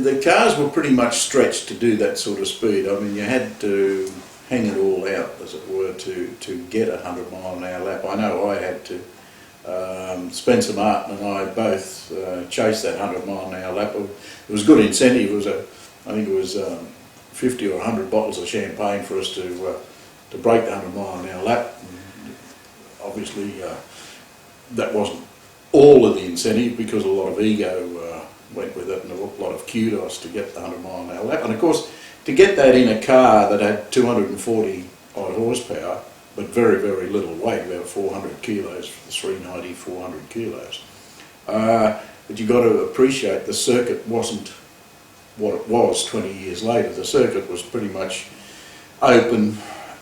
the cars were pretty much stretched to do that sort of speed. I mean, you had to hang it all out, as it were, to get a 100-mile-an-hour lap. I know I had to. Spencer Martin and I both chased that 100-mile-an-hour lap. It was good incentive. It was I think it was 50 or 100 bottles of champagne for us to break the 100-mile-an-hour lap. And obviously, that wasn't all of the incentive, because a lot of ego went with it, and a lot of kudos to get the 100-mile-an-hour lap. And of course, to get that in a car that had 240 odd horsepower, but very, very little weight, about 400 kilos, 390, 400 kilos. But you've got to appreciate the circuit wasn't what it was 20 years later. The circuit was pretty much open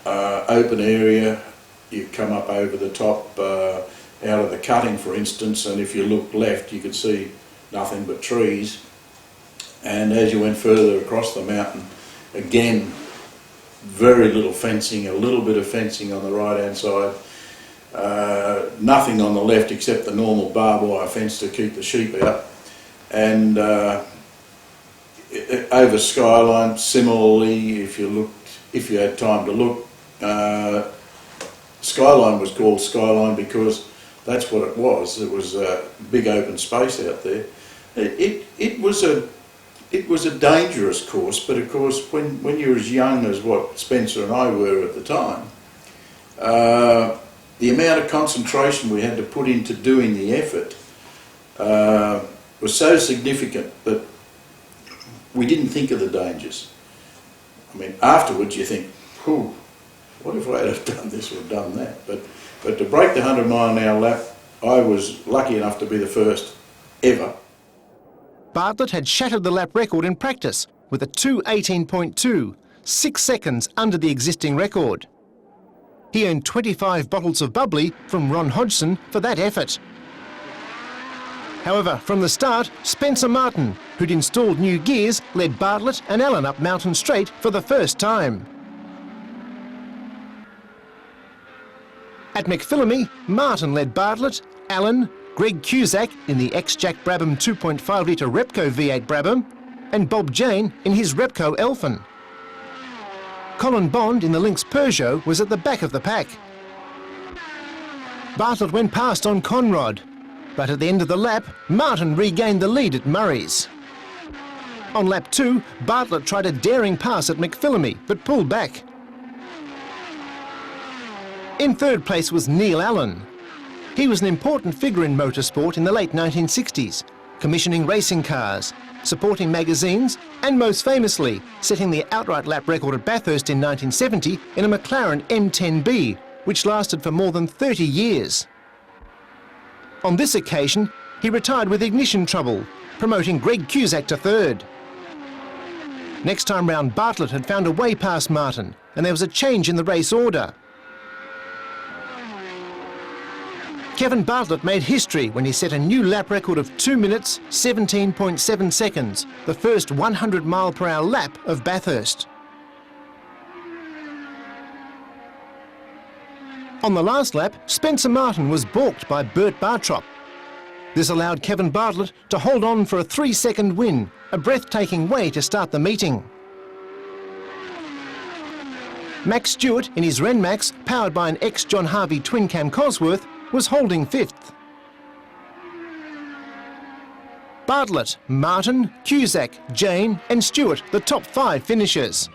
area. You come up over the top, out of the cutting, for instance, and if you looked left, you could see nothing but trees. And as you went further across the mountain, again, very little fencing, a little bit of fencing on the right-hand side, nothing on the left except the normal barbed wire fence to keep the sheep out. And over Skyline, similarly, if you had time to look, Skyline was called Skyline because that's what it was. It was a big open space out there. It was a dangerous course, but of course when you're as young as what Spencer and I were at the time, the amount of concentration we had to put into doing the effort was so significant that we didn't think of the dangers. I mean, afterwards you think, whew, what if I had have done this or done that? But to break the 100-mile-an-hour lap, I was lucky enough to be the first ever. Bartlett had shattered the lap record in practice with a 2:18.2, 6 seconds under the existing record. He earned 25 bottles of bubbly from Ron Hodgson for that effort. However, from the start, Spencer Martin, who'd installed new gears, led Bartlett and Allen up Mountain Straight for the first time. At McPhillamy, Martin led Bartlett, Allen, Greg Cusack in the ex-Jack Brabham 2.5 litre Repco V8 Brabham, and Bob Jane in his Repco Elfin. Colin Bond in the Lynx Peugeot was at the back of the pack. Bartlett went past on Conrod, but at the end of the lap, Martin regained the lead at Murray's. On lap 2, Bartlett tried a daring pass at McPhillamy, but pulled back. In third place was Neil Allen. He was an important figure in motorsport in the late 1960s, commissioning racing cars, supporting magazines, and most famously, setting the outright lap record at Bathurst in 1970 in a McLaren M10B, which lasted for more than 30 years. On this occasion, he retired with ignition trouble, promoting Greg Cusack to third. Next time round, Bartlett had found a way past Martin, and there was a change in the race order. Kevin Bartlett made history when he set a new lap record of 2 minutes, 17.7 seconds, the first 100-mile-per-hour lap of Bathurst. On the last lap, Spencer Martin was balked by Bert Bartrop. This allowed Kevin Bartlett to hold on for a 3-second win, a breathtaking way to start the meeting. Max Stewart in his Renmax, powered by an ex-John Harvey twin-cam Cosworth, was holding fifth. Bartlett, Martin, Cusack, Jane and Stewart, the top 5 finishers.